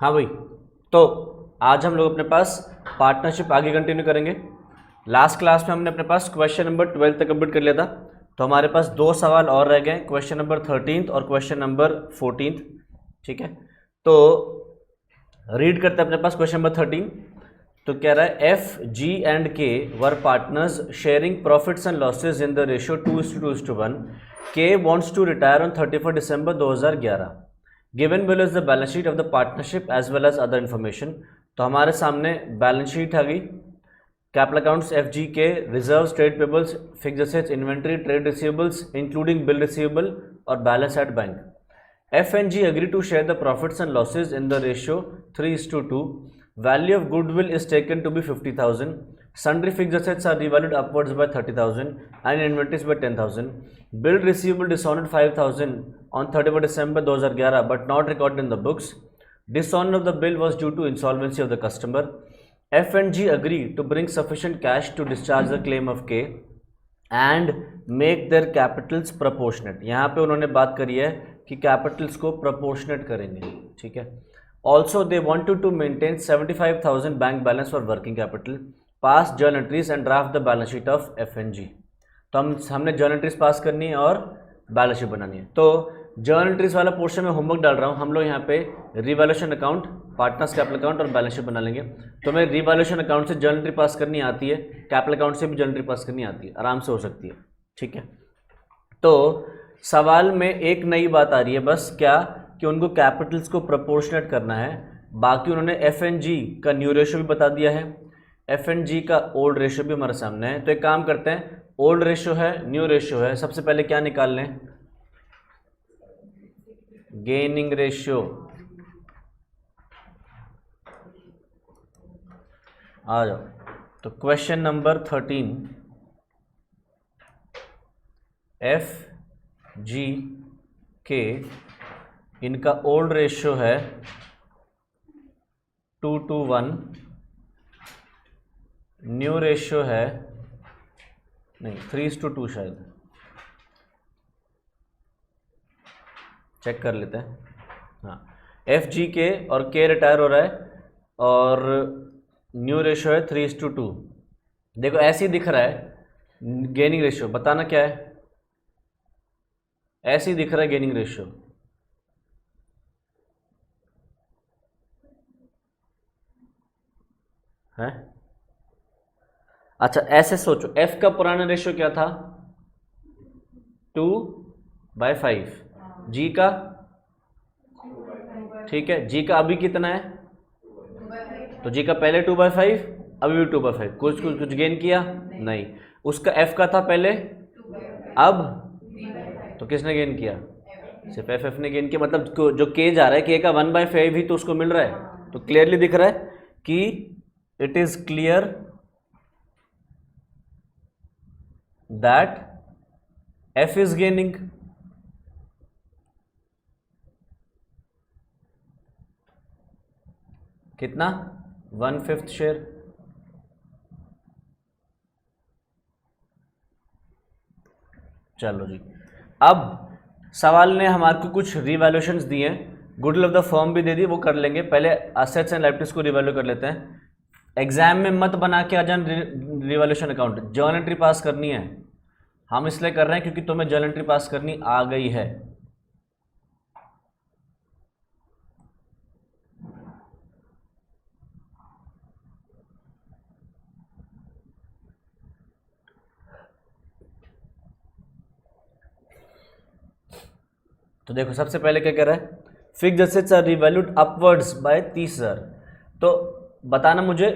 हाँ भाई, तो आज हम लोग अपने पास पार्टनरशिप आगे कंटिन्यू करेंगे। लास्ट क्लास में हमने अपने पास क्वेश्चन नंबर 12 तक कंप्लीट कर लिया था, तो हमारे पास दो सवाल और रह गए, क्वेश्चन नंबर 13 और क्वेश्चन नंबर 14। ठीक है, तो रीड करते हैं अपने पास क्वेश्चन नंबर 13। तो कह रहा है F G and K were partners sharing profits and losses in the ratio 2:2:1। K wants to retire on 31 December 2011। Given below is the balance sheet of the partnership as well as other information. तो हमारे सामने balance sheet आ गई, capital accounts F G के, reserves, trade payables, fixed assets, inventory, trade receivables including bill receivable और balance at bank. F and G agree to share the profits and losses in the ratio 3:2. Value of goodwill is taken to be 50,000. Sundry fixed assets are revalued upwards by 30,000 and inventories by 10,000. Bill receivable dishonored 5,000 on 31 December 2011 but not recorded in the books. Dishonor of the bill was due to insolvency of the customer. F and G agree to bring sufficient cash to discharge the claim of K and make their Capitals proportionate. यहाँ पे उन्होंने बात करी है कि Capitals को proportionate करेंगे। ठीक है, also they wanted to maintain 75,000 bank balance for working capital, pass journal entries and draft the balance sheet of F and G. तो हमने जर्नल एंट्रीज पास करनी है और बैलेंस शीट बनानी है। तो जर्नल एंट्रीज वाला पोर्शन में होमवर्क डाल रहा हूँ, हम लोग यहाँ पे revaluation account, partners capital account और बैलेंस शीट बना लेंगे। तो मैं रिवैल्यूएशन अकाउंट से जर्नल एंट्री पास करनी आती है, कैपिटल अकाउंट से भी जर्नल एंट्री पास करनी आती है, आराम से हो सकती है। ठीक है, तो सवाल में एक नई बात आ रही है बस, क्या कि उनको कैपिटल्स को प्रोपोर्शनेट करना है। बाकी उन्होंने एफ एंड जी का न्यू रेशियो भी बता दिया है, एफ एंड जी का ओल्ड रेशियो भी हमारे सामने है। तो एक काम करते हैं, ओल्ड रेशियो है, न्यू रेशियो है, सबसे पहले क्या निकाल लें, गेनिंग रेशियो। आ जाओ, तो क्वेश्चन नंबर 13, एफ जी के इनका ओल्ड रेशियो है 2:1, न्यू रेशियो है नहीं 3:2 शायद, चेक कर लेते हैं। हाँ, एफ जी के और के रिटायर हो रहा है और न्यू रेशियो है 3:2। देखो ऐसे ही दिख रहा है गेनिंग रेशियो, बताना क्या है, ऐसे ही दिख रहा है गेनिंग रेशियो। है अच्छा, ऐसे सोचो, एफ का पुराना रेशियो क्या था 2/5, जी का, ठीक है, जी का अभी कितना है, तो जी का पहले 2/5, अभी भी 2/5, कुछ कुछ कुछ गेन किया नहीं। उसका एफ का था पहले, अब तो किसने गेन किया, सिर्फ एफ ने गेन किया। मतलब जो के जा रहा है, के का 1/5 ही तो उसको मिल रहा है। तो क्लियरली दिख रहा है कि it is clear that F is gaining. कितना, 1/5 शेयर। चलो जी, अब सवाल ने हमारे को कुछ रिवैल्यूएशंस दिए हैं, गुडविल ऑफ द फर्म भी दे दी, वो कर लेंगे। पहले असेट्स एंड लायबिलिटीज को रिवैल्यू कर लेते हैं। एग्जाम में मत बना के आ जाए रिवैल्यूएशन अकाउंट, जर्नल एंट्री पास करनी है। हम इसलिए कर रहे हैं क्योंकि तुम्हें जर्नल एंट्री पास करनी आ गई है। तो देखो सबसे पहले क्या कह रहा है, fixed assets are revalued upwards by 30,000। तो बताना मुझे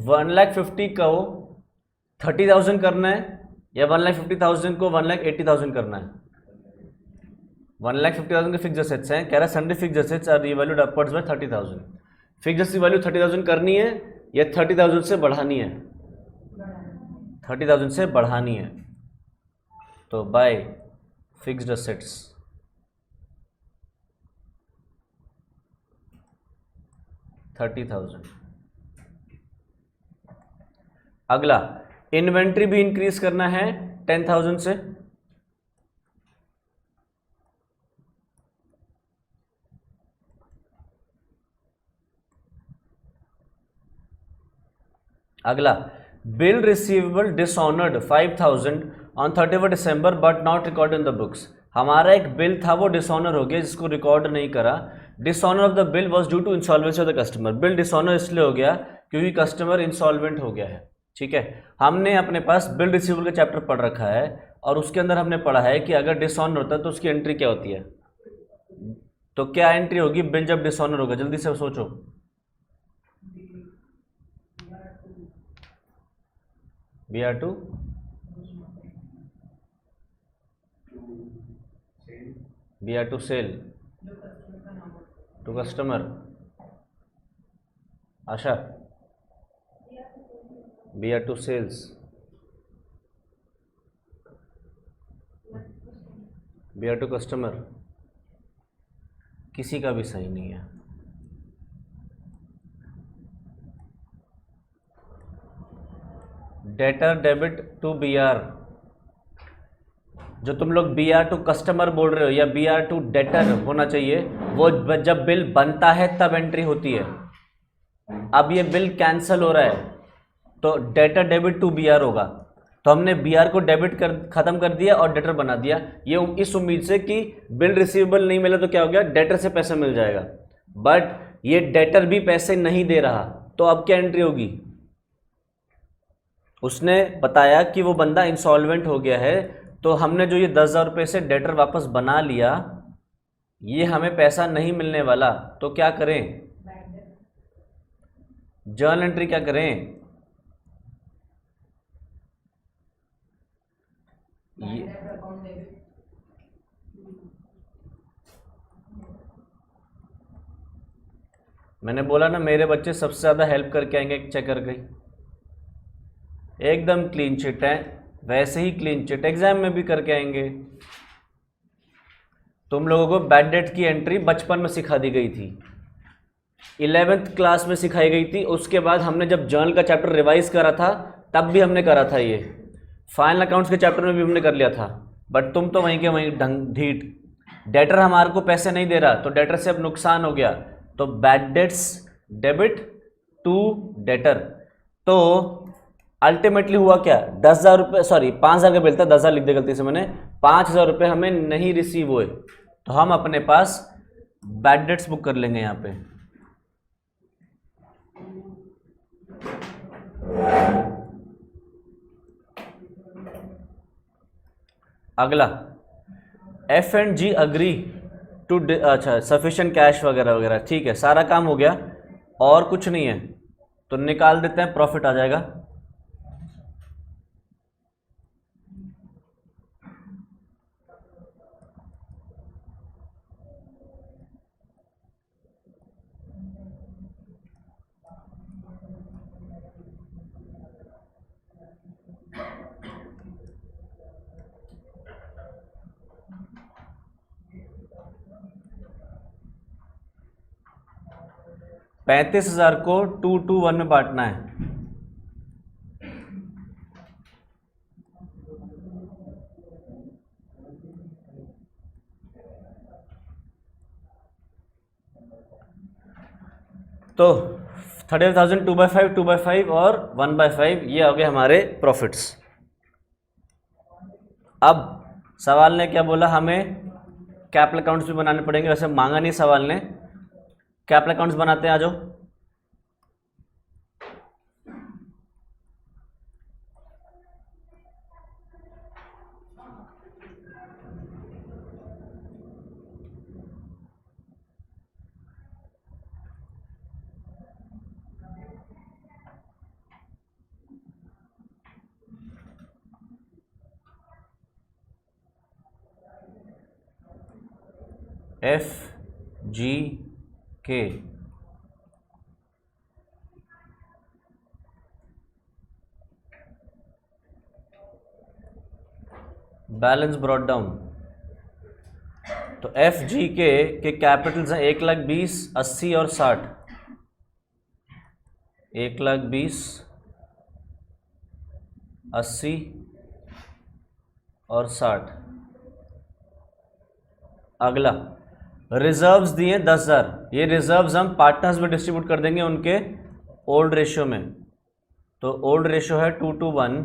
1,50,000 को 30,000 करना है या 1,50,000 को 1,80,000 करना है। 1,50,000 के फिक्स्ड एसेट्स हैं, कह रहा है sundry fixed assets are revalued upwards by 30,000। Fixed assets की वैल्यू 30,000 करनी है या 30,000 से बढ़ानी है, 30,000 से बढ़ानी है। तो बाय फिक्स्ड एसेट्स 30,000। अगला, इन्वेंट्री भी इंक्रीज करना है 10,000 से, अगला, bill receivable dishonoured 5000 on 31 December but not record in the books. हमारा एक बिल था वो डिसऑनर हो गया जिसको रिकॉर्ड नहीं करा। Dishonour of the bill was due to insolvency of the customer. Bill dishonour इसलिए हो गया क्योंकि कस्टमर इंसॉल्वेंट हो गया है। ठीक है, हमने अपने पास बिल रिसीवेबल का चैप्टर पढ़ रखा है और उसके अंदर हमने पढ़ा है कि अगर डिसऑनर होता है तो उसकी एंट्री क्या होती है। तो क्या एंट्री होगी बिल जब डिसऑनर होगा, जल्दी से सोचो। BR2 BR2 sale to customer. आशा, BR2 सेल्स, BR2 कस्टमर। किसी का भी सही नहीं है। डेटर डेबिट टू BR, जो तुम लोग BR2 कस्टमर बोल रहे हो या BR2 डेटर होना चाहिए, वो जब बिल बनता है तब एंट्री होती है। अब ये बिल कैंसिल हो रहा है तो डेटर डेबिट टू BR होगा। तो हमने BR को डेबिट कर खत्म कर दिया और डेटर बना दिया, ये इस उम्मीद से कि बिल रिसीवेबल नहीं मिला तो क्या हो गया, डेटर से पैसा मिल जाएगा। बट ये डेटर भी पैसे नहीं दे रहा, तो अब क्या एंट्री होगी। उसने बताया कि वो बंदा इंसॉल्वेंट हो गया है, तो हमने जो ये 10,000 रुपये से डेटर वापस बना लिया, ये हमें पैसा नहीं मिलने वाला, तो क्या करें, जर्नल एंट्री क्या करें। ये मैंने बोला ना, मेरे बच्चे सबसे ज़्यादा हेल्प करके आएंगे चेक कर गई। एकदम क्लीन चिट है, वैसे ही क्लीन चिट एग्जाम में भी करके आएंगे। तुम लोगों को बैड डेट की एंट्री बचपन में सिखा दी गई थी, 11th क्लास में सिखाई गई थी। उसके बाद हमने जब जर्नल का चैप्टर रिवाइज करा था तब भी हमने करा था, ये फाइनल अकाउंट्स के चैप्टर में भी हमने कर लिया था। बट तुम तो वहीं के वहीं ढंग ढीठ। डेटर हमारे को पैसे नहीं दे रहा, तो डेटर से अब नुकसान हो गया, तो bad debts debit to debtor. तो अल्टीमेटली हुआ क्या, 10,000 रुपये, सॉरी 5,000 का बिल था, 10,000 लिख दिया गलती से मैंने, 5,000 रुपये हमें नहीं रिसीव हुए, तो हम अपने पास बैड डेट्स बुक कर लेंगे यहाँ पे। अगला, F&G अग्री टू, अच्छा सफिशिएंट कैश वगैरह वगैरह, ठीक है, सारा काम हो गया और कुछ नहीं है, तो निकाल देते हैं, प्रॉफिट आ जाएगा। $35,000 को 2-2-1 में बांटना है। तो 30,000 2/5 2/5 और 1/5, ये हो गए हमारे प्रॉफिट्स। अब सवाल ने क्या बोला, हमें कैपिटल अकाउंट्स भी बनाने पड़ेंगे, वैसे मांगा नहीं सवाल ने। कैपिटल अकाउंट्स बनाते हैं, आ जाओ। FGK balance brought down. तो FGK के कैपिटल्स हैं 1,20,000, 80 और 60। 1,20,000, 80 और 60। अगला, रिजर्व्स दिए 10,000, ये रिजर्व्स हम पार्टनर्स में डिस्ट्रीब्यूट कर देंगे उनके ओल्ड रेशियो में। तो ओल्ड रेशियो है 2:1,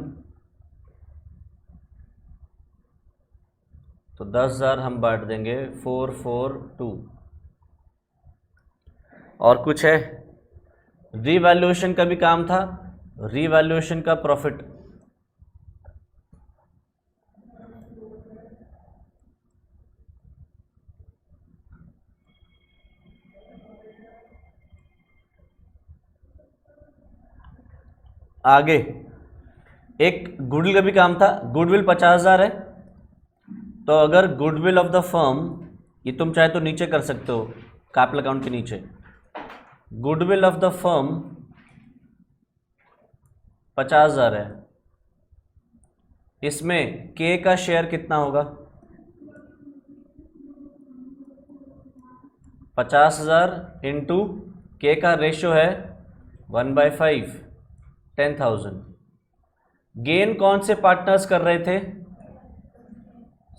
तो 10,000 हम बांट देंगे 442। और कुछ है? रीवैल्यूएशन का भी काम था, रीवैल्यूएशन का प्रॉफिट। आगे एक गुडविल का भी काम था, गुडविल 50,000 है। तो अगर गुडविल ऑफ द फर्म, ये तुम चाहे तो नीचे कर सकते हो कैपिटल अकाउंट के नीचे, गुडविल ऑफ द फर्म 50,000 है, इसमें के का शेयर कितना होगा? 50,000 इंटू के का रेशियो है 1/5, 10,000। गेन कौन से पार्टनर्स कर रहे थे?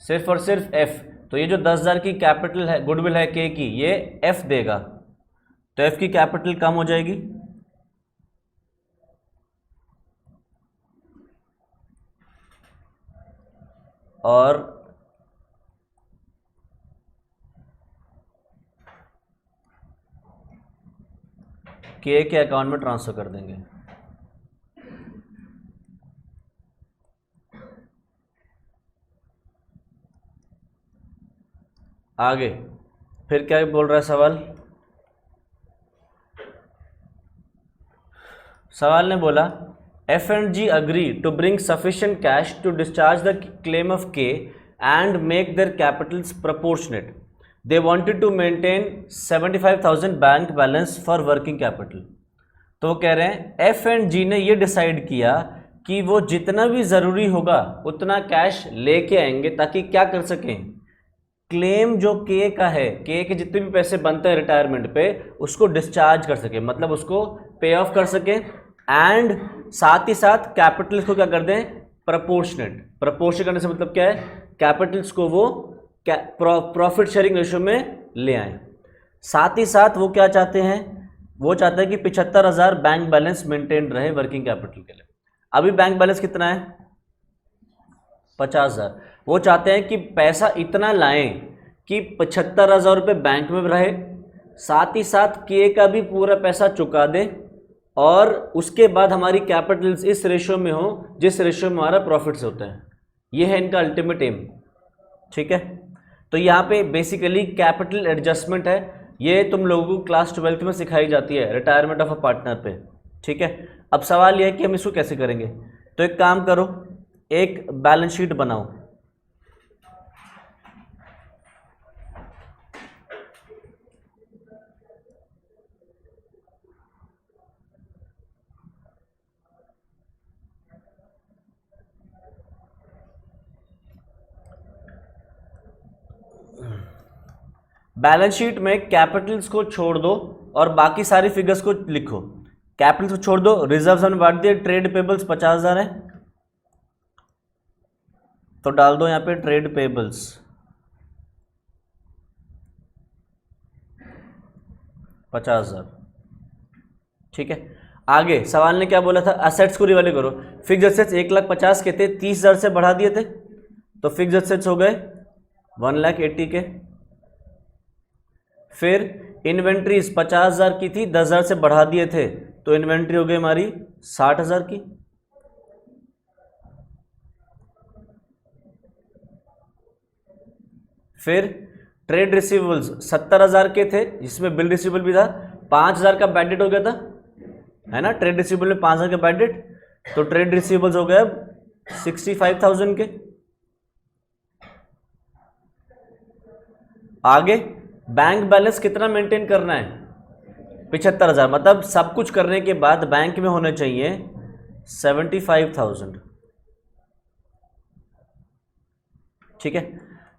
सिर्फ और सिर्फ एफ। तो ये जो 10,000 की कैपिटल है, गुडविल है के की, ये एफ देगा, तो एफ की कैपिटल कम हो जाएगी। और के अकाउंट में ट्रांसफर कर देंगे। आगे फिर क्या बोल रहा है सवाल? सवाल ने बोला F&G agree to bring sufficient cash to discharge the claim of K and make their capitals proportionate. They wanted to maintain 75,000 bank balance for working capital. तो कह रहे हैं F&G ने ये डिसाइड किया कि वो जितना भी ज़रूरी होगा उतना कैश लेके आएंगे ताकि क्या कर सकें, क्लेम जो के का है, के के जितने भी पैसे बनते हैं रिटायरमेंट पे उसको डिस्चार्ज कर सके, मतलब उसको पे ऑफ कर सके, एंड साथ ही साथ कैपिटल्स को क्या कर दें, प्रपोर्शनेट। प्रपोर्शन करने से मतलब क्या है, कैपिटल्स को वो प्रॉफिट शेयरिंग रेशियो में ले आए। साथ ही साथ वो क्या चाहते हैं, वो चाहते हैं कि 75,000 बैंक बैलेंस मेंटेन रहे वर्किंग कैपिटल के लिए। अभी बैंक बैलेंस कितना है? 50,000। वो चाहते हैं कि पैसा इतना लाएं कि 75,000 रुपये बैंक में रहे, साथ ही साथ के का भी पूरा पैसा चुका दें, और उसके बाद हमारी कैपिटल्स इस रेशियो में हो जिस रेशियो में हमारा प्रॉफिट्स होता है। ये है इनका अल्टीमेट एम। ठीक है, तो यहाँ पे बेसिकली कैपिटल एडजस्टमेंट है, ये तुम लोगों को क्लास 12th में सिखाई जाती है रिटायरमेंट ऑफ अ पार्टनर पे। ठीक है, अब सवाल यह है कि हम इसको कैसे करेंगे। तो एक काम करो, एक बैलेंस शीट बनाओ। बैलेंस शीट में कैपिटल्स को छोड़ दो और बाकी सारी फिगर्स को लिखो। कैपिटल्स को छोड़ दो, रिजर्व्स हमने बांट दिए, ट्रेड पेबल्स 50,000 है तो डाल दो यहाँ पे ट्रेड पेबल्स 50,000। ठीक है, आगे सवाल ने क्या बोला था, असेट्स को रिवैल्यू करो। फिक्स्ड असेट्स 1,50,000 के थे, 30,000 से बढ़ा दिए थे तो फिक्स्ड असेट्स हो गए 1,80,000 के। फिर इन्वेंट्रीज 50,000 की थी, 10,000 से बढ़ा दिए थे तो इन्वेंट्री हो गई हमारी 60,000 की। फिर ट्रेड रिसीवेबल्स 70,000 के थे जिसमें बिल रिसीवेबल भी था, 5,000 का बैड डेट हो गया था, है ना, ट्रेड रिसीवेबल में 5,000 का बैड डेट, तो ट्रेड रिसीवेबल्स हो गए अब 65,000 के। आगे बैंक बैलेंस कितना मेंटेन करना है, 75,000, मतलब सब कुछ करने के बाद बैंक में होने चाहिए 75,000। ठीक है,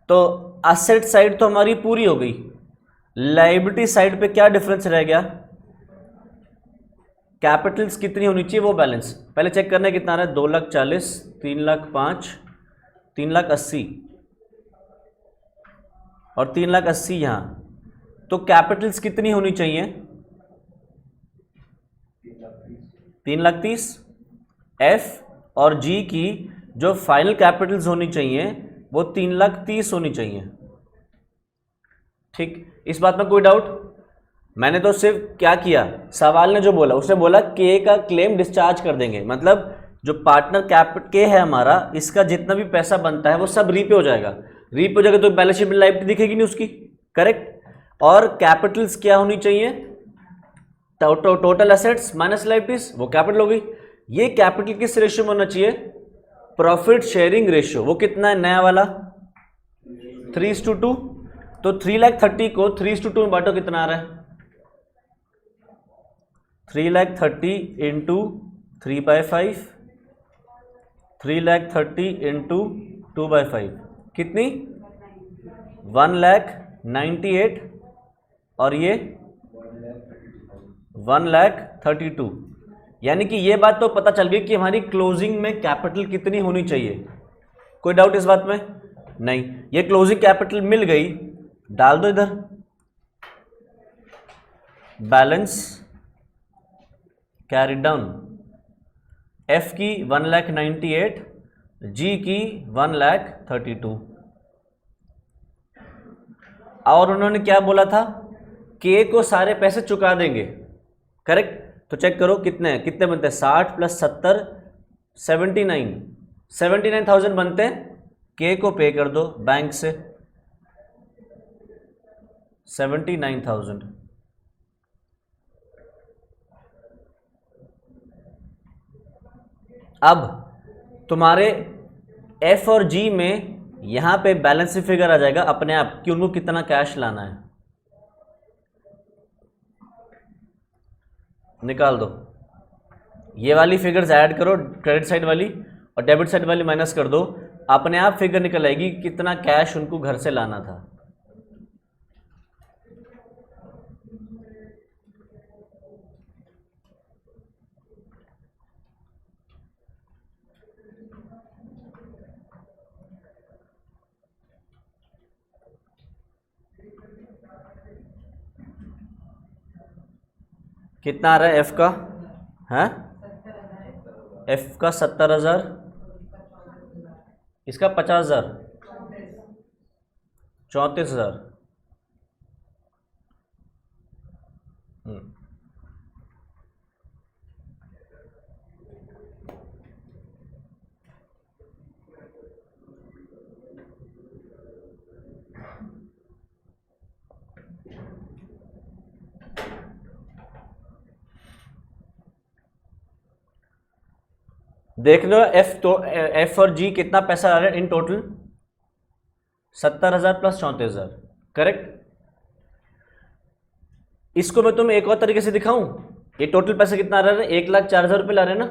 तो असेट साइड तो हमारी पूरी हो गई, लायबिलिटी साइड पे क्या डिफरेंस रह गया, कैपिटल्स कितनी होनी चाहिए वो बैलेंस पहले चेक करना है कितना आ रहा है, 2,40,000, 3,05,000, 3,80,000 और 3,80,000 यहाँ, तो कैपिटल्स कितनी होनी चाहिए, 3,30,000, एफ और जी की जो फाइनल कैपिटल्स होनी चाहिए वो 3,30,000 होनी चाहिए। ठीक, इस बात में कोई डाउट? मैंने तो सिर्फ क्या किया, सवाल ने जो बोला उसने बोला के का क्लेम डिस्चार्ज कर देंगे, मतलब जो पार्टनर कैपिटल के है हमारा, इसका जितना भी पैसा बनता है वो सब रीपे हो जाएगा। रीपे हो जाएगा तो बैलेंस शीट में लायबिलिटी दिखेगी नहीं उसकी, करेक्ट। और कैपिटल्स क्या होनी चाहिए, टोटल एसेट्स माइनस लायबिलिटीज, वो कैपिटल हो गई। ये कैपिटल किस रेशियो में होना चाहिए, प्रॉफिट शेयरिंग रेशियो। वो कितना है नया वाला, 3:2। तो 3,30,000 को 3:2 में बांटो, कितना आ रहा है, 3,30,000 इंटू 3/5, 3,30,000 इंटू 2/5 कितनी, 1,98,000 और ये 1,32,000। यानी कि ये बात तो पता चल गई कि हमारी क्लोजिंग में कैपिटल कितनी होनी चाहिए। कोई डाउट इस बात में? नहीं। ये क्लोजिंग कैपिटल मिल गई, डाल दो इधर, बैलेंस कैरी डाउन, एफ की 1,98,000, जी की 1,32,000। और उन्होंने क्या बोला था, के को सारे पैसे चुका देंगे, करेक्ट। तो चेक करो कितने कितने बनते हैं, 60 + 70 79,000 बनते हैं। के को पे कर दो बैंक से 79,000। अब तुम्हारे एफ और जी में यहां पे बैलेंस फिगर आ जाएगा अपने आप कि उनको कितना कैश लाना है, निकाल दो। ये वाली फिगर्स ऐड करो, क्रेडिट साइड वाली, और डेबिट साइड वाली माइनस कर दो, अपने आप फिगर निकल आएगी कितना कैश उनको घर से लाना था। कितना आ रहा है एफ का, है एफ का 70,000, इसका 50,000, 34,000। देख लो एफ तो एफ और जी कितना पैसा आ रहा है इन टोटल, 70,000 + 34,000, करेक्ट। इसको मैं तुम्हें एक और तरीके से दिखाऊं, ये टोटल पैसा कितना आ रहा है, 1,04,000 रुपये ला रहे हैं ना।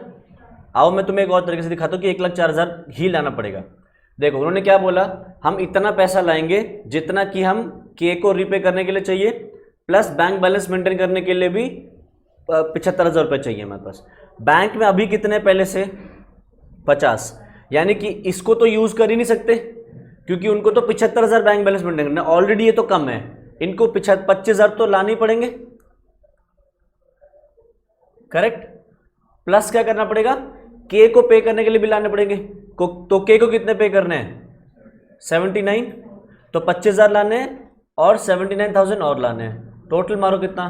आओ मैं तुम्हें एक और तरीके से दिखाता हूं कि 1,04,000 ही लाना पड़ेगा। देखो उन्होंने क्या बोला, हम इतना पैसा लाएंगे जितना कि हम के को रीपे करने के लिए चाहिए, प्लस बैंक बैलेंस मेंटेन करने के लिए भी 75,000 रुपये चाहिए हमारे पास। बैंक में अभी कितने पहले से 50, यानी कि इसको तो यूज कर ही नहीं सकते क्योंकि उनको तो 75,000 बैंक बैलेंस मेंटेन करना, ऑलरेडी ये तो कम है, इनको 25,000 तो लाने ही पड़ेंगे, करेक्ट। प्लस क्या करना पड़ेगा, के को पे करने के लिए भी लाने पड़ेंगे, तो के को कितने पे करने हैं 79, तो 25,000 लाने हैं और 79,000 और लाने हैं, टोटल मारो कितना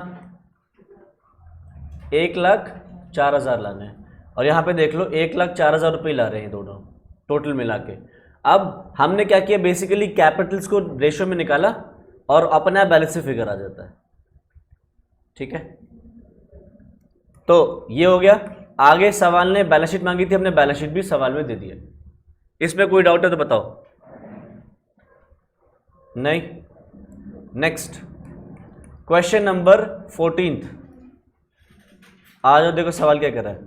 1,04,000 लाने हैं। और यहां पे देख लो 1,04,000 रुपये ला रहे हैं दोनों टोटल मिला के। अब हमने क्या किया, बेसिकली कैपिटल्स को रेशियो में निकाला और अपना बैलेंस से फिगर आ जाता है, ठीक है। तो ये हो गया। आगे सवाल ने बैलेंस शीट मांगी थी, हमने बैलेंस शीट भी सवाल में दे दिया। इसमें कोई डाउट है तो बताओ, नहीं। Next question number 14। आ जाओ, देखो सवाल क्या कर रहा है।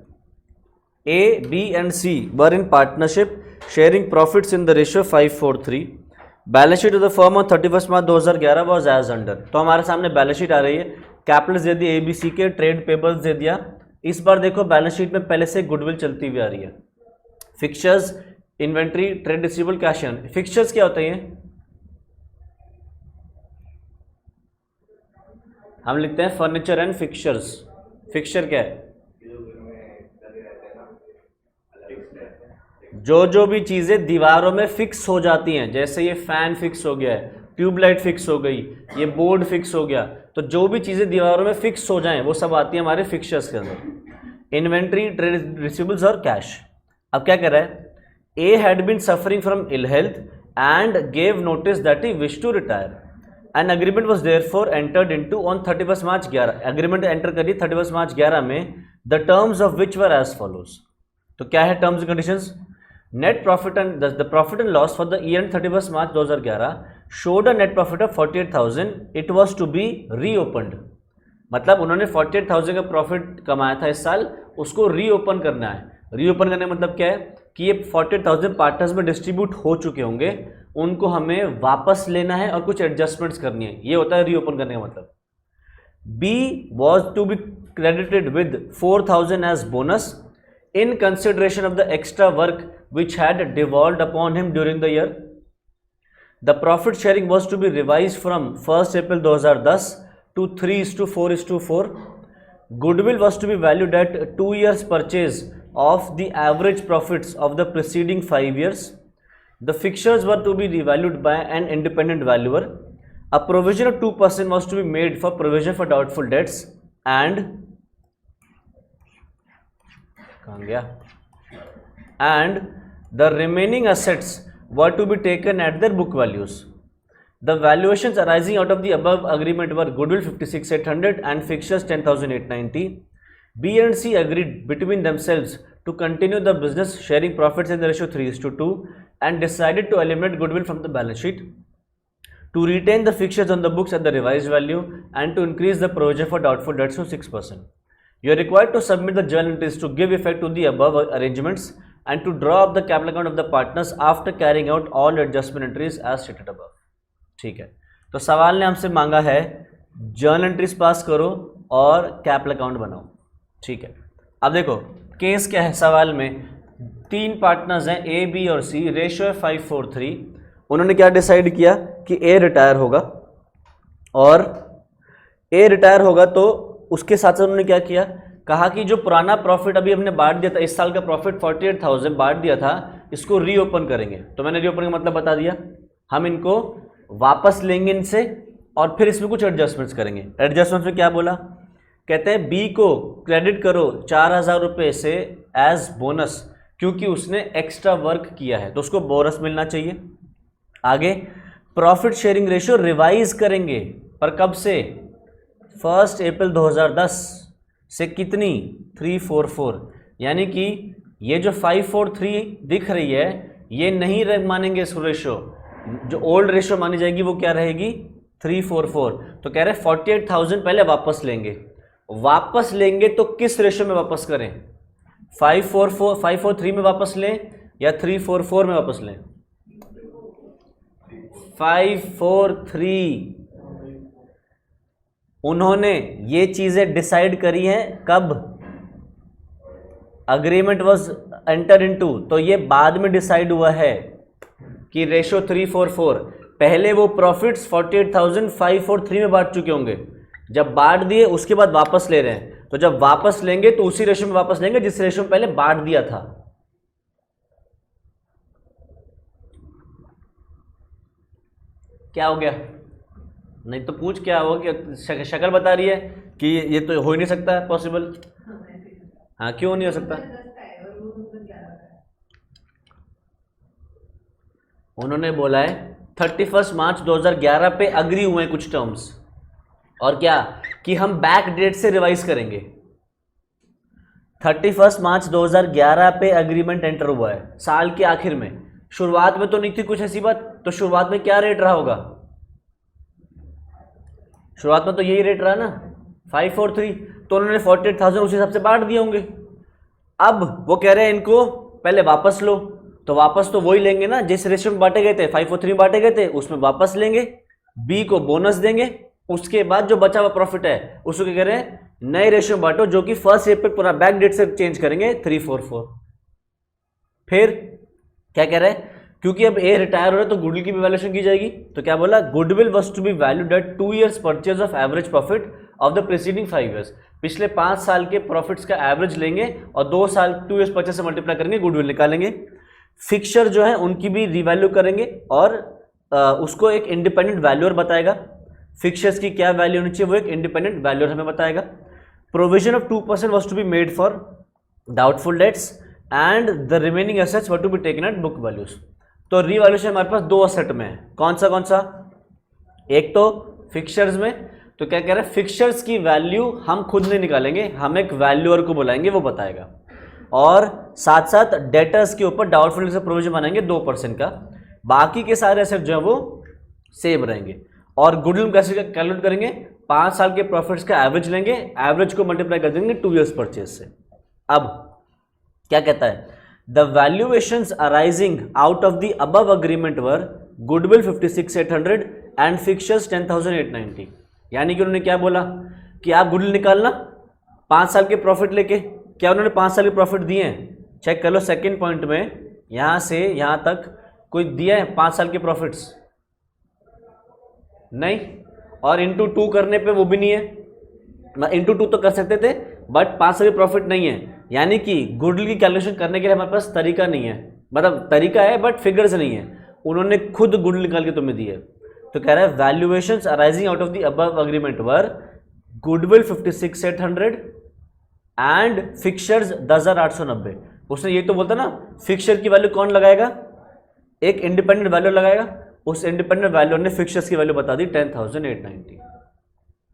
A, B and C were in partnership sharing profits in the ratio 5:4:3। Balance sheet of the firm on 31 March 2011 was as under. तो हमारे सामने बैलेंस शीट आ रही है, कैपिटल्स दे दिए ABC के, ट्रेड पेबल्स दे दिया। इस बार देखो बैलेंस शीट में पहले से गुडविल चलती हुई आ रही है, fixtures, inventory, trade receivable, cash in. Fixtures क्या होते हैं, हम लिखते हैं फर्नीचर एंड फिक्चर्स। फिक्चर क्या है, जो भी चीज़ें दीवारों में फिक्स हो जाती हैं, जैसे ये फैन फिक्स हो गया है, ट्यूबलाइट फिक्स हो गई, ये बोर्ड फिक्स हो गया, तो जो भी चीज़ें दीवारों में फिक्स हो जाएं वो सब आती है हमारे फिक्सचर्स के अंदर। इन्वेंट्री, ट्रेड रिसीवेबल्स और कैश। अब क्या कर रहा है, A had been suffering from ill health and gave notice that he wish to retire. An agreement was therefore entered into on 31 March 11। Agreement enter करी 31 मार्च 11 में, the terms of which were as follows. तो क्या है terms and conditions? Net profit and the profit and loss for the year 31 March 2011 showed a net profit of 48,000, it was to be reopened. मतलब उन्होंने 48,000 का profit कमाया था इस साल, उसको रीओपन करना है। रीओपन करने का मतलब क्या है कि ये 48,000 पार्टनर्स में डिस्ट्रीब्यूट हो चुके होंगे, उनको हमें वापस लेना है और कुछ एडजस्टमेंट्स करनी है, ये होता है रीओपन करने का मतलब। B was to be credited with 4,000 as bonus in consideration of the extra work which had devolved upon him during the year. The profit sharing was to be revised from 1st April 2010 to 3:4:4. Goodwill was to be valued at 2 years purchase of the average profits of the preceding 5 years. The fixtures were to be revalued by an independent valuer. A provision of 2% was to be made for provision for doubtful debts and the remaining assets were to be taken at their book values. The valuations arising out of the above agreement were goodwill 56,800 and fixtures 10,890. B and C agreed between themselves to continue the business sharing profits in the ratio 3:2 and decided to eliminate goodwill from the balance sheet, to retain the fixtures on the books at the revised value and to increase the provision for doubtful debts to 6%. You are required to submit the journal entries to give effect to the above arrangements and to draw up the capital account of the partners after carrying out all adjustment entries as stated above. ठीक है, तो सवाल ने हमसे मांगा है journal entries pass करो और कैपिटल अकाउंट बनाओ। ठीक है, अब देखो केस क्या है सवाल में, 3 पार्टनर्स हैं ए, बी और सी, रेशियो है 5:4:3। उन्होंने क्या डिसाइड किया कि ए रिटायर होगा, और ए रिटायर होगा तो उसके साथ साथ उन्होंने क्या किया, कहा कि जो पुराना प्रॉफिट अभी हमने बांट दिया था, इस साल का प्रॉफिट 48,000 बांट दिया था, इसको रीओपन करेंगे। तो मैंने रीओपन का मतलब बता दिया, हम इनको वापस लेंगे इनसे और फिर इसमें कुछ एडजस्टमेंट्स करेंगे। एडजस्टमेंट्स में क्या बोला, कहते हैं बी को क्रेडिट करो 4,000 रुपये से एज बोनस, क्योंकि उसने एक्स्ट्रा वर्क किया है तो उसको बोनस मिलना चाहिए। आगे प्रॉफिट शेयरिंग रेशियो रिवाइज करेंगे, पर कब से, 1 अप्रैल 2010 से कितनी, 3:4:4। यानी कि ये जो 5:4:3 दिख रही है ये नहीं मानेंगे इस रेशो, जो ओल्ड रेशो मानी जाएगी वो क्या रहेगी, 3:4:4। तो कह रहे 48,000 पहले वापस लेंगे। वापस लेंगे तो किस रेशो में वापस करें, 5:4:3 में वापस लें या 3:4:4 में वापस लें, 5:4:3। उन्होंने ये चीजें डिसाइड करी हैं कब, अग्रीमेंट वॉज एंटर इनटू, तो ये बाद में डिसाइड हुआ है कि रेशो 3:4:4। पहले वो प्रॉफिट्स 48,000 5:4:3 में बांट चुके होंगे, जब बांट दिए उसके बाद वापस ले रहे हैं, तो जब वापस लेंगे तो उसी रेशो में वापस लेंगे जिस रेशो में पहले बांट दिया था। क्या हो गया, नहीं तो पूछ क्या हो कि शक्ल बता रही है कि ये तो हो ही नहीं सकता है पॉसिबल। हाँ, क्यों नहीं हो सकता, उन्होंने बोला है 31 मार्च 2011 पे अग्री हुए हैं कुछ टर्म्स, और क्या कि हम बैक डेट से रिवाइज करेंगे। 31 मार्च 2011 पे अग्रीमेंट एंटर हुआ है साल के आखिर में, शुरुआत में तो नहीं थी कुछ ऐसी बात, तो शुरुआत में क्या रेट रहा होगा, शुरुआत में तो यही रेट रहा ना 5:4:3, तो उन्होंने 48,000 उस हिसाब से बांट दिए होंगे। अब वो कह रहे हैं इनको पहले वापस लो, तो वापस तो वही लेंगे ना जिस रेशियो में बांटे गए थे, 5:4:3 में बांटे गए थे, उसमें वापस लेंगे, बी को बोनस देंगे, उसके बाद जो बचा हुआ प्रॉफिट है उसको क्या कह रहे हैं, नए रेशियो में बांटो, जो कि 1 अप्रैल पूरा बैक डेट से चेंज करेंगे 3:4:4। फिर क्या कह रहे हैं, क्योंकि अब ए रिटायर हो रहा है तो गुडविल की भी वैल्यूएशन की जाएगी, तो क्या बोला, goodwill was to be valued at 2 years purchase of average profit of the preceding 5 years। पिछले 5 साल के प्रॉफिट्स का एवरेज लेंगे और 2 साल 2 years परचेज से मल्टीप्लाई करेंगे, गुडविल निकालेंगे। फिक्सचर जो है उनकी भी रीवैल्यू करेंगे और उसको एक इंडिपेंडेंट वैल्यूअर बताएगा। फिक्सचर्स की क्या वैल्यू होनी चाहिए वो एक इंडिपेंडेंट वैल्यूअर हमें बताएगा। Provision of 2% was to be made for doubtful debts and the remaining assets were to be taken at book values. तो रीवैल्यूएशन हमारे पास दो असेट में है, कौन सा, एक तो फिक्सचर्स में। तो क्या कह रहे हैं, फिक्सचर्स की वैल्यू हम खुद नहीं निकालेंगे, हम एक वैल्यूअर को बुलाएंगे, वो बताएगा। और साथ साथ डेटर्स के ऊपर डाउटफुल से प्रोविजन बनाएंगे 2% का। बाकी के सारे एसेट जो है वो सेम रहेंगे। और गुडविल कैसे कैलकुलेट करेंगे, 5 साल के प्रॉफिट्स का एवरेज लेंगे, एवरेज को मल्टीप्लाई कर देंगे 2 years परचेज से। अब क्या कहता है, the valuations arising out of the above agreement were goodwill 56,800 and fixtures 10,890। यानी कि उन्होंने क्या बोला कि आप गुडविल निकालना 5 साल के प्रॉफिट लेके। क्या उन्होंने 5 साल के प्रॉफिट दिए हैं, चेक कर लो सेकंड पॉइंट में, यहां से यहां तक कोई दिया है 5 साल के प्रॉफिट्स, नहीं। और इंटू 2 करने पे वो भी नहीं है, इंटू 2 तो कर सकते थे बट 5 साल के प्रॉफिट नहीं है। यानी कि गुडविल की कैलकुलेशन करने के लिए हमारे पास तरीका नहीं है, मतलब तरीका है बट फिगर्स नहीं है, उन्होंने खुद गुडविल निकाल के तुम्हें दी है। तो कह रहा है valuations arising out of the above agreement were goodwill 56,800 and fixtures 10,890। उसने ये तो बोलता ना, फिक्सचर की वैल्यू कौन लगाएगा, एक इंडिपेंडेंट वैल्यू लगाएगा, उस इंडिपेंडेंट वैल्यू ने फिक्सचर्स की वैल्यू बता दी 10,890।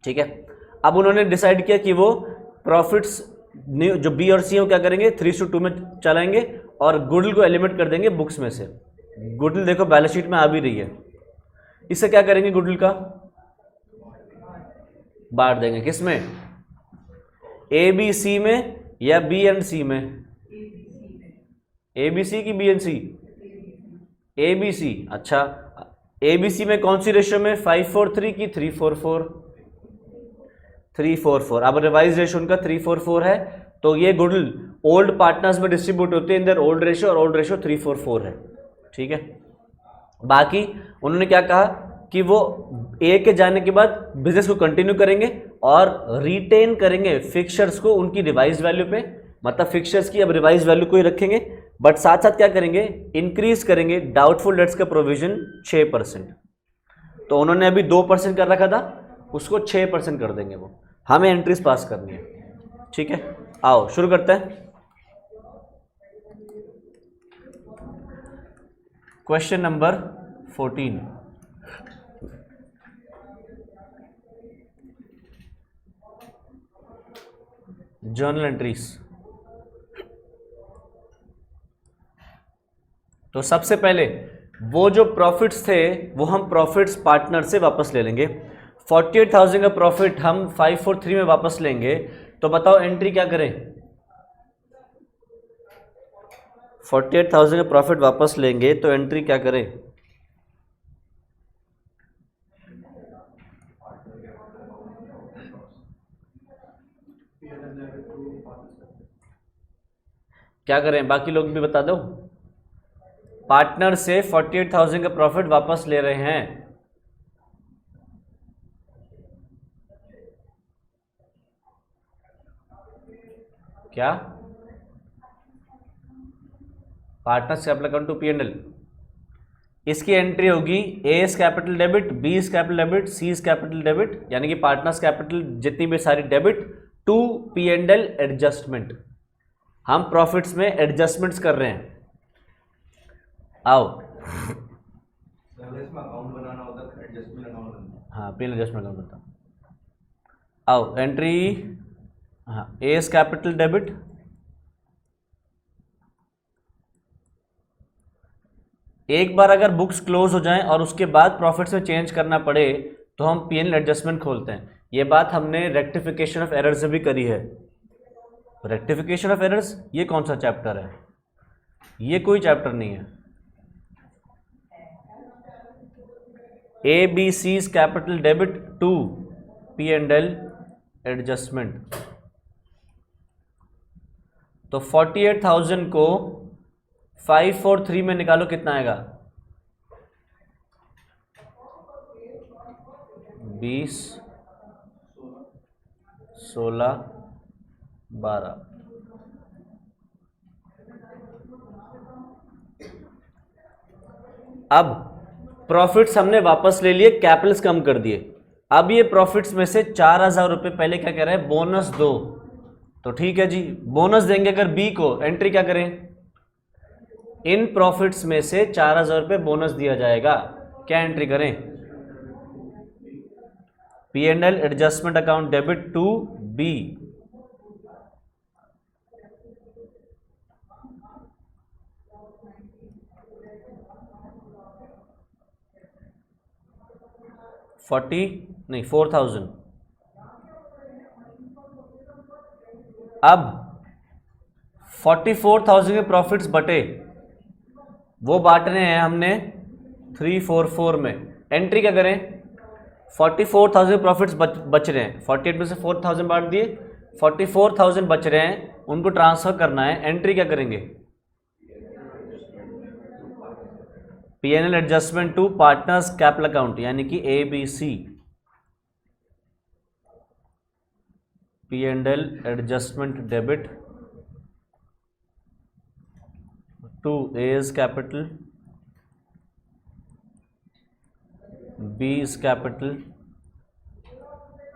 ठीक है, अब उन्होंने डिसाइड किया कि वो प्रॉफिट्स जो बी और सी है वो क्या करेंगे 3:2 में चलाएंगे और गुडविल को एलिमिनेट कर देंगे बुक्स में से। गुडविल देखो बैलेंस शीट में आ भी रही है, इससे क्या करेंगे, गुडविल का बांट देंगे, किस में, ए बी सी में या बी एंड सी में, ए बी सी की B and C, A B C. अच्छा, ए बी सी में कौन सी रेशियो में, 5:4:3 की 3:4:4, 3:4:4। अब रिवाइज रेशियो उनका 3:4:4 है, तो ये गुडविल ओल्ड पार्टनर्स में डिस्ट्रीब्यूट होते हैं इन देयर ओल्ड रेशियो, और ओल्ड रेशियो 3:4:4 है। ठीक है, बाकी उन्होंने क्या कहा कि वो ए के जाने के बाद बिजनेस को कंटिन्यू करेंगे और रिटेन करेंगे फिक्सचर्स को उनकी रिवाइज वैल्यू पे, मतलब फिक्सचर्स की अब रिवाइज वैल्यू को ही रखेंगे, बट साथ साथ क्या करेंगे, इंक्रीज करेंगे डाउटफुल डेट्स का प्रोविजन 6%। तो उन्होंने अभी 2% कर रखा था, उसको 6% कर देंगे वो, हमें एंट्रीज पास करनी है। ठीक है, आओ शुरू करते हैं। Question number 14, journal entries. तो सबसे पहले वो जो प्रॉफिट्स थे वो हम प्रॉफिट्स पार्टनर से वापस ले लेंगे। 48,000 का प्रॉफिट हम 543 में वापस लेंगे, तो बताओ एंट्री क्या करें, 48,000 का प्रॉफिट वापस लेंगे तो एंट्री क्या करें, क्या करें, बाकी लोग भी बता दो। पार्टनर से 48,000 का प्रॉफिट वापस ले रहे हैं, क्या, partners capital account to P&L। इसकी एंट्री होगी A is capital debit, B is capital debit, C is capital debit, यानी कि पार्टनर्स कैपिटल जितनी भी सारी डेबिट टू P&L एडजस्टमेंट। हम प्रॉफिट्स में एडजस्टमेंट्स कर रहे हैं। आओ, अकाउंट बनाना होता है, एडजस्टमेंट अकाउंट बनता है। हाँ P&L एडजस्टमेंट अकाउंट बनता। आओ एंट्री, हाँ ए इज कैपिटल डेबिट, एक बार अगर बुक्स क्लोज हो जाएं और उसके बाद प्रॉफिट्स में चेंज करना पड़े तो हम P&L एडजस्टमेंट खोलते हैं। ये बात हमने रेक्टिफिकेशन ऑफ एरर्स से भी करी है। रेक्टिफिकेशन ऑफ एरर्स ये कौन सा चैप्टर है, ये कोई चैप्टर नहीं है। A B C is capital debit to P&L adjustment. तो 48,000 को 543 में निकालो, कितना आएगा, 20, 16, 12। अब प्रॉफिट्स हमने वापस ले लिए, कैपिटल्स कम कर दिए। अब ये प्रॉफिट्स में से 4,000 रुपये पहले क्या कह रहे हैं, बोनस दो। तो ठीक है जी, बोनस देंगे अगर बी को, एंट्री क्या करें, इन प्रॉफिट्स में से 4,000 रुपये बोनस दिया जाएगा, क्या एंट्री करें, P&L adjustment account debit to B. नहीं 4,000। अब 44,000 के प्रॉफिट्स बटे, वो बांटने हैं हमने 344 में। एंट्री क्या करें, 44,000 प्रॉफिट्स बच रहे हैं, 48 में से 4,000 बांट दिए, 44,000 बच रहे हैं, उनको ट्रांसफर करना है। एंट्री क्या करेंगे, P&L adjustment to partners capital account, यानी कि ABC। P&L adjustment debit to A's capital, B's capital,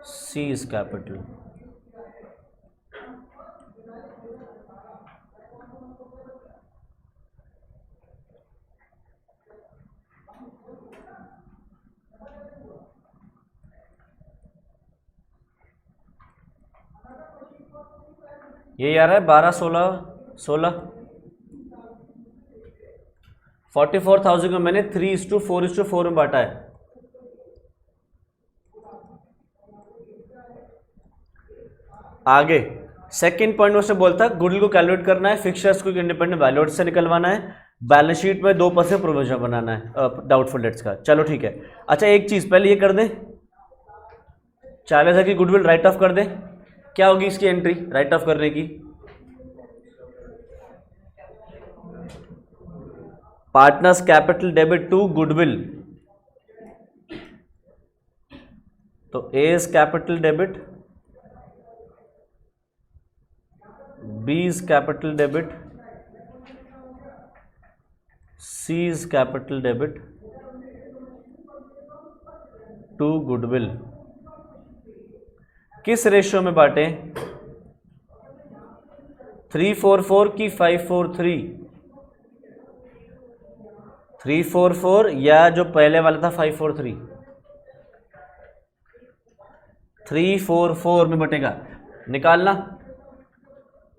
C's capital. ये आ रहा है 12, 16। 44,000 को मैंने 3:4:4 में बांटा है। आगे सेकंड पॉइंट में उसने बोलता गुडविल को कैलकुलेट करना है, फिक्सर्स को इंडिपेंडेंट वैल्यूएट से निकलवाना है, बैलेंस शीट में 2% प्रोविजन बनाना है डाउटफुल डेट्स का। चलो ठीक है। अच्छा एक चीज पहले ये कर दें, 40,000 की गुडविल राइट ऑफ कर दें। क्या होगी इसकी एंट्री राइट ऑफ करने की, partners capital debit to goodwill, तो A's capital debit, B's capital debit, C's capital debit to goodwill. किस रेशियो में बांटे, 344 की 543, 344 या जो पहले वाला था 543, 344 में बटेगा। निकालना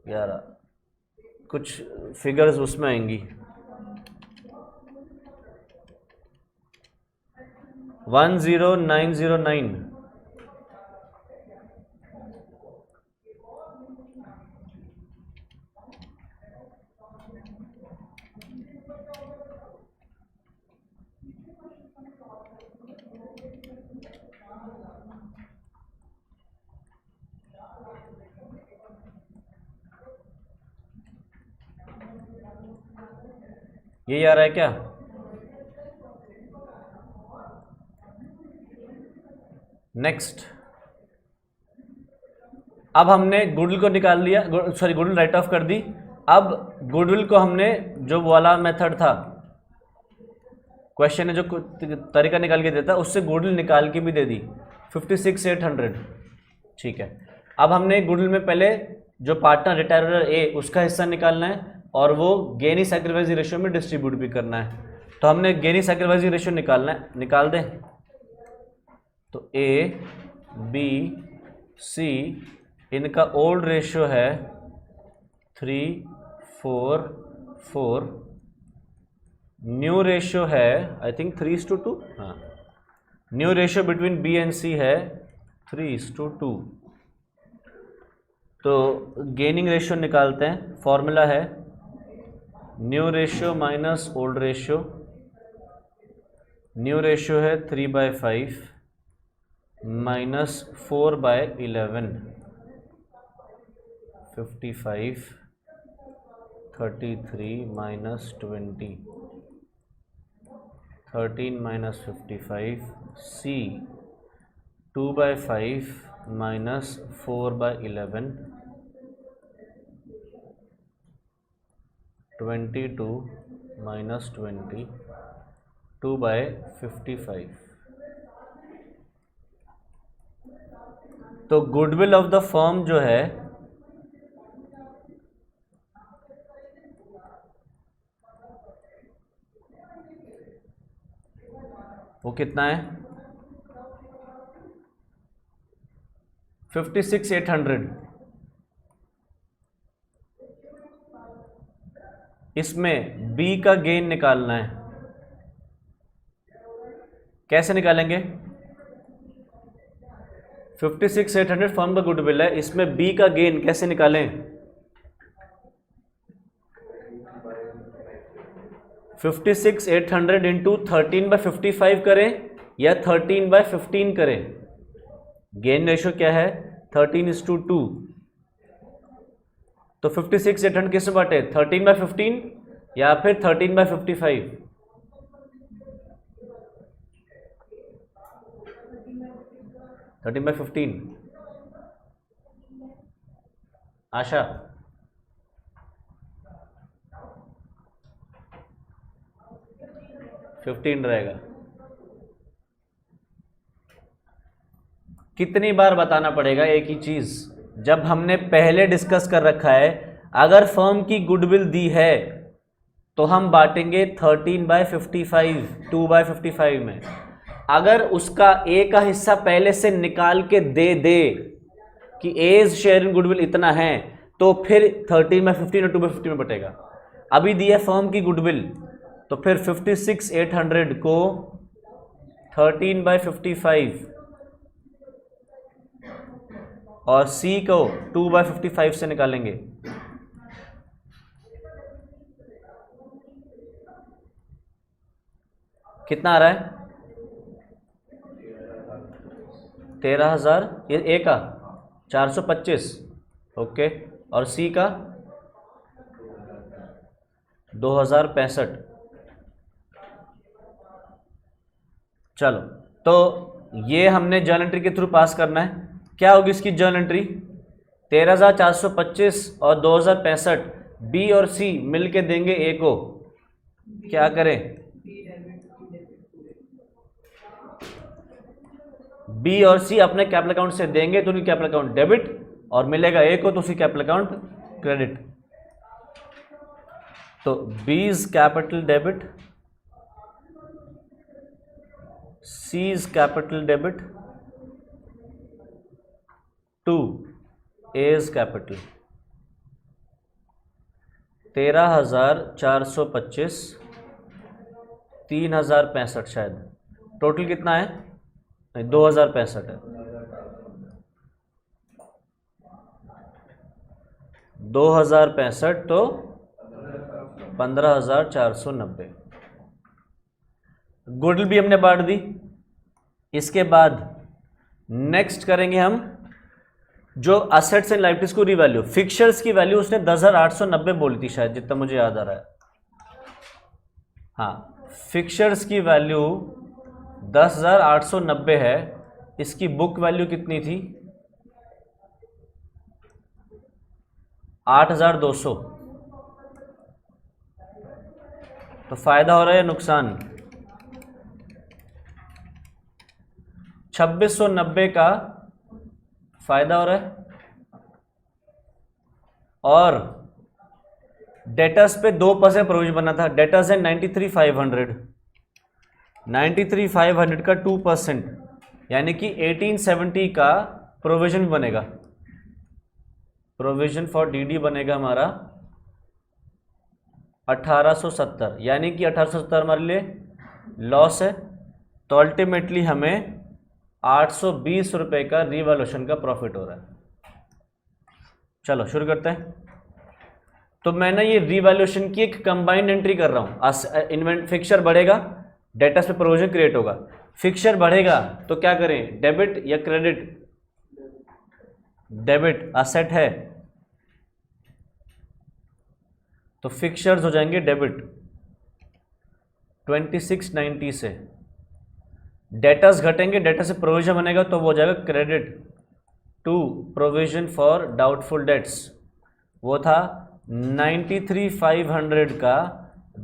यार, कुछ फिगर्स उसमें आएंगी, 10909, यही आ रहा है क्या? नेक्स्ट, अब हमने गुडविल को निकाल लिया, सॉरी गुडविल राइट ऑफ कर दी। अब गुडविल को हमने जो वाला मेथड था, क्वेश्चन ने जो तरीका निकाल के देता उससे गुडविल निकाल के भी दे दी 56,800। ठीक है, अब हमने गुडविल में पहले जो पार्टनर रिटायरर ए उसका हिस्सा निकालना है और वो गेनी सैक्रिफाइस रेशियो में डिस्ट्रीब्यूट भी करना है। तो हमने गेनी सैक्रिफाइस रेशियो निकालना है, निकाल दें। तो ए बी सी इनका ओल्ड रेशियो है 3:4:4, न्यू रेशियो है आई थिंक 3:2। हाँ, new ratio between B and C है 3:2। तो गेनिंग रेशियो निकालते हैं, फॉर्मूला है new ratio minus old ratio. New ratio है 3/5 minus 4/11, 55, 33 minus 20, 13 minus 55, C 2/5 minus 4/11, 22 minus 20, 2/55। तो गुडविल ऑफ द फर्म जो है वो कितना है? 56,800। इसमें बी का गेन निकालना है। कैसे निकालेंगे? 56,800 फर्म का गुडविल है, इसमें बी का गेन कैसे निकालें? 56,800 इंटू 13/55 करें या 13/15 करें? गेन रेशो क्या है? 13:2। तो 56,800 किस में बांटे? 13/15 या फिर 13/55? 13/15। आशा, फिफ्टीन रहेगा। कितनी बार बताना पड़ेगा एक ही चीज, जब हमने पहले डिस्कस कर रखा है अगर फर्म की गुडविल दी है तो हम बांटेंगे 13/55 2/55 में। अगर उसका ए का हिस्सा पहले से निकाल के दे दे कि एज शेयर इन गुडविल इतना है तो फिर 13/15 और 2/50 में बटेगा। अभी दिया फर्म की गुडविल तो फिर 56,800 को 13/55 और सी को 2/55 से निकालेंगे। कितना आ रहा है? 13,000। ये ए का 425, ओके, और सी का 2,065। चलो, तो ये हमने जर्नल एंट्री के थ्रू पास करना है। क्या होगी इसकी जर्नल एंट्री? 13,425 और 2,065 बी और सी मिलके देंगे ए को। क्या करें? बी और सी अपने कैपिटल अकाउंट से देंगे तो उनकी कैपिटल अकाउंट डेबिट और मिलेगा ए को तो उसी कैपिटल अकाउंट क्रेडिट। तो B's capital debit, C's capital debit to A's capital. 13,425 3,065 शायद टोटल कितना है? नहीं, 2,065 है। 2,065 तो 15,490। गुडविल भी हमने बांट दी। इसके बाद नेक्स्ट करेंगे हम जो असेट्स एंड लायबिलिटीज को रिवैल्यू। फिक्चर्स की वैल्यू उसने 10,890 बोली थी शायद, जितना मुझे याद आ रहा है। हाँ, फिक्चर्स की वैल्यू 10,890 है। इसकी बुक वैल्यू कितनी थी? 8,200। तो फायदा हो रहा है या नुकसान? 2,690 का फायदा हो रहा है। और डेटर्स पे 2% प्रोविजन बना था। डेटर्स है 93,500। 93,500 का 2% यानी कि 1870 का प्रोविजन बनेगा। प्रोविजन फॉर डीडी बनेगा हमारा 1870, यानी कि 1870 हमारे लिए लॉस है। तो अल्टीमेटली हमें 820 रुपये का रिवैल्यूएशन का प्रॉफिट हो रहा है। चलो शुरू करते हैं। तो मैं ना ये रिवैल्यूएशन की एक कंबाइंड एंट्री कर रहा हूँ। इन्वेंट फिक्चर बढ़ेगा, डेटा पे प्रोविजन क्रिएट होगा। फिक्चर बढ़ेगा तो क्या करें? डेबिट या क्रेडिट? डेबिट, असेट है तो फिक्चर्स हो जाएंगे डेबिट 2690 से। डेटर्स घटेंगे, डेटा से प्रोविजन बनेगा तो वो हो जाएगा credit to provision for doubtful debts. वो था 93,500 का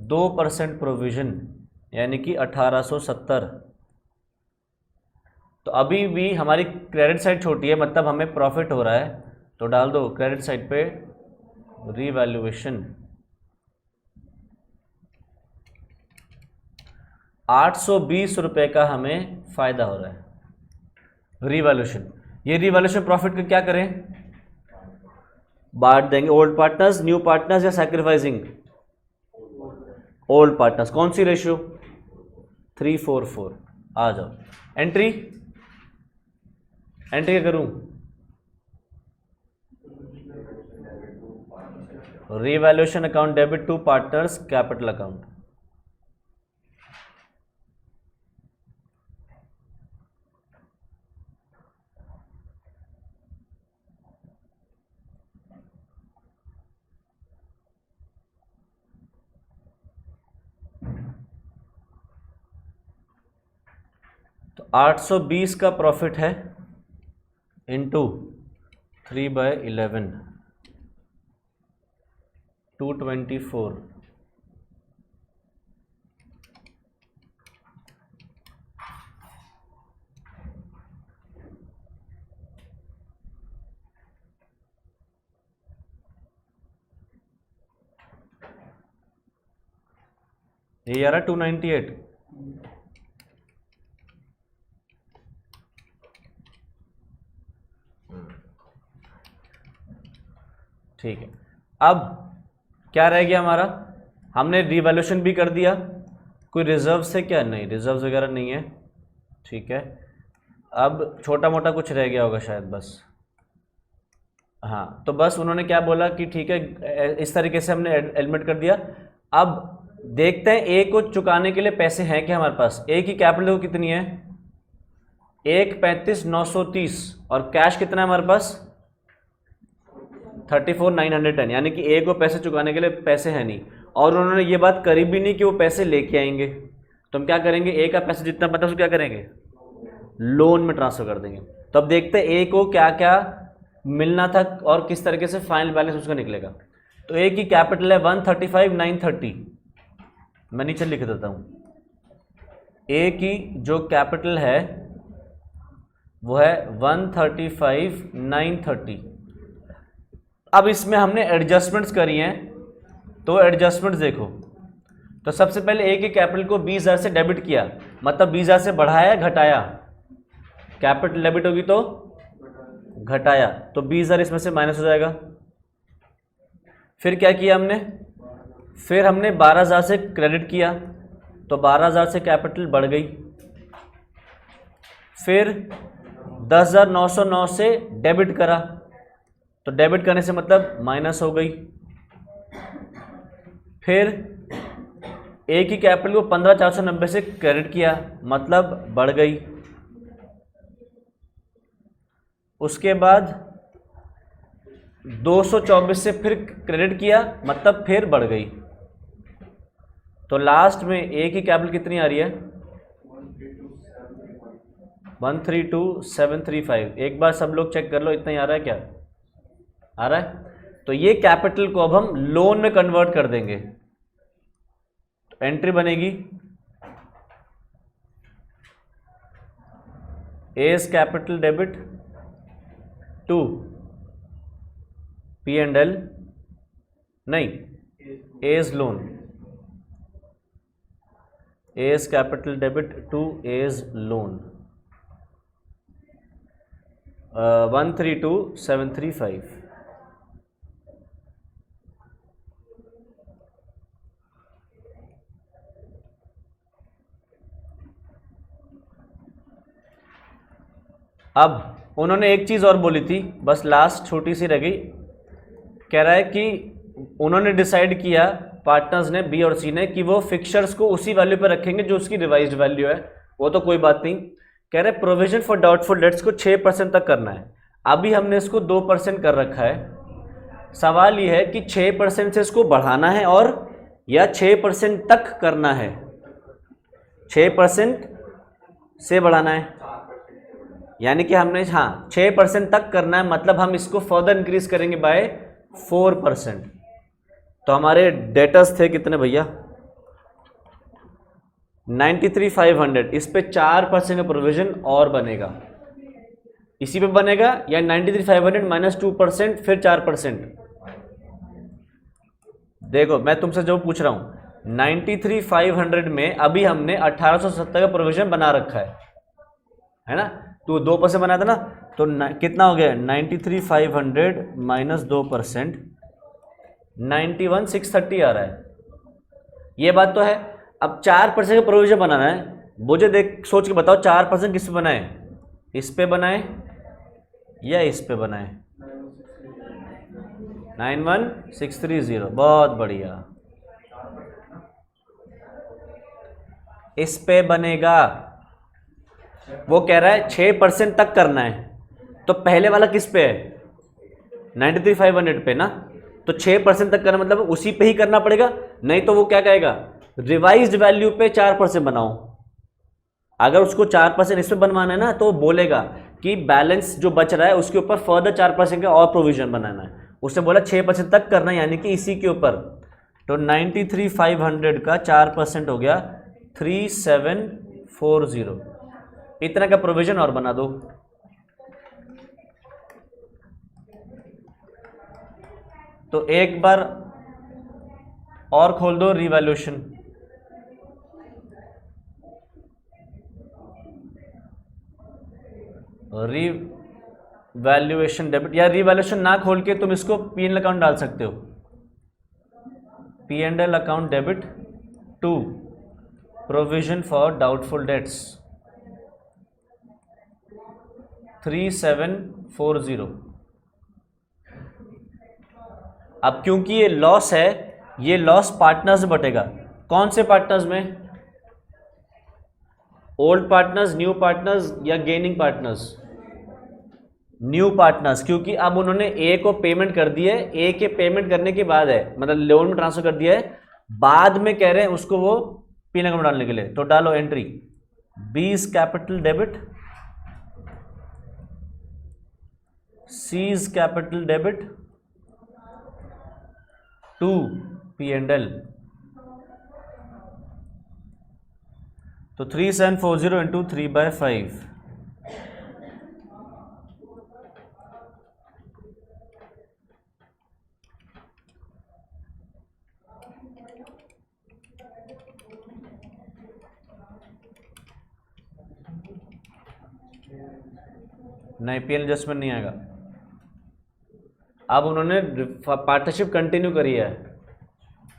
2% प्रोविजन यानी कि 1870। तो अभी भी हमारी क्रेडिट साइड छोटी है, मतलब हमें प्रॉफिट हो रहा है, तो डाल दो क्रेडिट साइड पे रीवैल्यूएशन। 820 रुपये का हमें फ़ायदा हो रहा है रीवैल्यूएशन। ये रीवैल्यूएशन प्रॉफिट को क्या करें, बांट देंगे ओल्ड पार्टनर्स, न्यू पार्टनर्स या सैक्रिफाइसिंग ओल्ड पार्टनर्स। कौन सी रेशियो, 344। आ जाओ एंट्री, एंट्री क्या करूं, revaluation account debit to partners capital account. तो 820 का प्रॉफिट है इंटू 3/11 224। ये आ रहा 298। ठीक है, अब क्या रह गया हमारा, हमने रिवैल्यूएशन भी कर दिया, कोई रिजर्व से क्या, नहीं रिजर्व वगैरह नहीं है, ठीक है। अब छोटा मोटा कुछ रह गया होगा शायद, बस हाँ, तो बस उन्होंने क्या बोला कि ठीक है, इस तरीके से हमने एडमिट कर दिया। अब देखते हैं ए को चुकाने के लिए पैसे हैं क्या हमारे पास। ए की कैपिटल कितनी है, 1,35,930 और कैश कितना है हमारे पास 34,910, यानी कि ए को पैसे चुकाने के लिए पैसे हैं नहीं, और उन्होंने ये बात करी भी नहीं कि वो पैसे लेके आएंगे। तो हम क्या करेंगे, ए का पैसा जितना पता उसको क्या करेंगे, लोन में ट्रांसफर कर देंगे। तो अब देखते हैं ए को क्या क्या मिलना था और किस तरीके से फाइनल बैलेंस उसका निकलेगा। तो ए की कैपिटल है 135,930, मैं नीचे लिख देता हूँ। ए की जो कैपिटल है वो है 135,930। अब इसमें हमने एडजस्टमेंट्स करी हैं, तो एडजस्टमेंट्स देखो। तो सबसे पहले ए के कैपिटल को 20,000 से डेबिट किया, मतलब 20,000 से बढ़ाया घटाया, कैपिटल डेबिट होगी तो घटाया, तो 20,000 इसमें से माइनस हो जाएगा। फिर क्या किया हमने, फिर हमने 12,000 से क्रेडिट किया, तो 12,000 से कैपिटल बढ़ गई। फिर 10,909 से डेबिट करा, तो डेबिट करने से मतलब माइनस हो गई। फिर ए की कैपिटल को 15,490 से क्रेडिट किया, मतलब बढ़ गई। उसके बाद 224 से फिर क्रेडिट किया, मतलब फिर बढ़ गई। तो लास्ट में ए की कैपिटल कितनी आ रही है 132,735। एक बार सब लोग चेक कर लो, इतना ही आ रहा है क्या, आ रहा है। तो ये कैपिटल को अब हम लोन में कन्वर्ट कर देंगे। तो एंट्री बनेगी A's capital debit to P and L, नहीं A's loan, A's capital debit to A's loan 132,735। अब उन्होंने एक चीज़ और बोली थी, बस लास्ट छोटी सी रह गई। कह रहा है कि उन्होंने डिसाइड किया, पार्टनर्स ने बी और सी ने, कि वो फिक्सर्स को उसी वैल्यू पर रखेंगे जो उसकी रिवाइज्ड वैल्यू है। वो तो कोई बात नहीं, कह रहे प्रोविजन फॉर डाउटफुल डेट्स को 6% तक करना है। अभी हमने इसको 2% कर रखा है। सवाल ये है कि 6% से इसको बढ़ाना है और या 6% तक करना है, 6% से बढ़ाना है, यानी कि हमने 6% तक करना है, मतलब हम इसको फर्दर इंक्रीज करेंगे बाय 4%। तो हमारे डेटर्स थे कितने भैया, 93,500 इस पे 4% का प्रोविजन और बनेगा, इसी पे बनेगा या 93,500 माइनस 2% फिर 4%। देखो मैं तुमसे जो पूछ रहा हूं 93,500 में अभी हमने 1870 का प्रोविजन बना रखा है ना, तो 2% बनाया था ना, तो कितना हो गया 93,500 माइनस 2%, 91,630 आ रहा है। ये बात तो है। अब 4% का प्रोविजन बनाना है, मुझे देख सोच के बताओ 4% किस पे बनाए, इस पे बनाए या इस पे बनाए? 91,630, बहुत बढ़िया, इस पे बनेगा। वो कह रहा है 6% तक करना है, तो पहले वाला किस पे है 93,500 पे ना, तो 6% तक करना मतलब उसी पे ही करना पड़ेगा, नहीं तो वो क्या कहेगा रिवाइज्ड वैल्यू पे 4% बनाओ। अगर उसको 4% इस पे बनवाना है ना तो बोलेगा कि बैलेंस जो बच रहा है उसके ऊपर फर्दर 4% का और प्रोविजन बनाना है। उसने बोला 6% तक करना है, यानी कि इसी के ऊपर। तो 93,500 का 4% हो गया 3,740, इतना का प्रोविजन और बना दो। तो एक बार और खोल दो रिवैल्यूएशन, रिवैल्यूएशन डेबिट, या रिवैल्यूएशन ना खोल के तुम इसको P&L अकाउंट डाल सकते हो, P&L account debit to provision for doubtful debts 3,740। अब क्योंकि ये लॉस है, ये लॉस पार्टनर्स में बटेगा। कौन से पार्टनर्स में? ओल्ड पार्टनर्स, न्यू पार्टनर्स या गेनिंग पार्टनर्स? न्यू पार्टनर्स, क्योंकि अब उन्होंने ए को पेमेंट कर दी है, ए के पेमेंट करने के बाद है, मतलब लोन में ट्रांसफर कर दिया है, बाद में कह रहे हैं उसको वो P&L अकाउंट डालने के लिए। तो डालो entry B is capital debit, C is capital debit to P&L। तो 3,740 इंटू 3/5, नहीं P&L एडजस्टमेंट नहीं आएगा। अब उन्होंने पार्टनरशिप कंटिन्यू करी है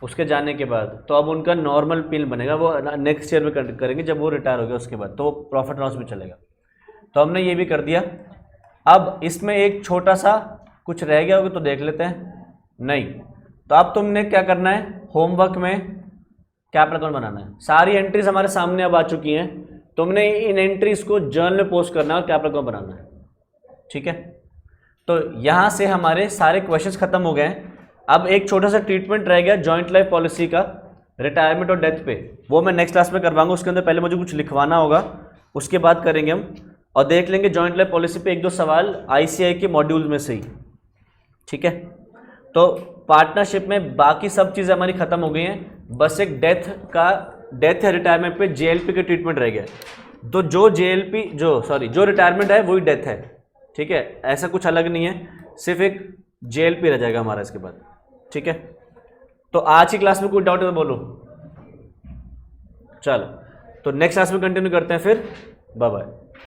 उसके जाने के बाद, तो अब उनका नॉर्मल P&L बनेगा, वो नेक्स्ट ईयर में करेंगे जब वो रिटायर हो गया उसके बाद, तो प्रॉफिट लॉस भी चलेगा। तो हमने ये भी कर दिया। अब इसमें एक छोटा सा कुछ रह गया होगा तो देख लेते हैं। नहीं, तो अब तुमने क्या करना है, होमवर्क में कैपिटल अकाउंट बनाना है। सारी एंट्रीज हमारे सामने अब आ चुकी हैं, तुमने इन एंट्रीज को जर्नल में पोस्ट करना है और कैपिटल अकाउंट बनाना है, ठीक है। तो यहाँ से हमारे सारे क्वेश्चंस खत्म हो गए हैं। अब एक छोटा सा ट्रीटमेंट रह गया जॉइंट लाइफ पॉलिसी का, रिटायरमेंट और डेथ पे, वो मैं नेक्स्ट क्लास में करवाऊंगा। उसके अंदर पहले मुझे कुछ लिखवाना होगा, उसके बाद करेंगे हम, और देख लेंगे जॉइंट लाइफ पॉलिसी पे 1-2 सवाल ICI के मॉड्यूल में से ही, ठीक है। तो पार्टनरशिप में बाकी सब चीज़ें हमारी खत्म हो गई हैं, बस एक डेथ या रिटायरमेंट पे JLP का ट्रीटमेंट रह गया। तो जो जो रिटायरमेंट है वही डेथ है, ठीक है, ऐसा कुछ अलग नहीं है, सिर्फ एक JLP रह जाएगा हमारा इसके बाद, ठीक है। तो आज की क्लास में कोई डाउट है तो बोलो। चलो, तो नेक्स्ट क्लास में कंटिन्यू करते हैं फिर, बाय बाय।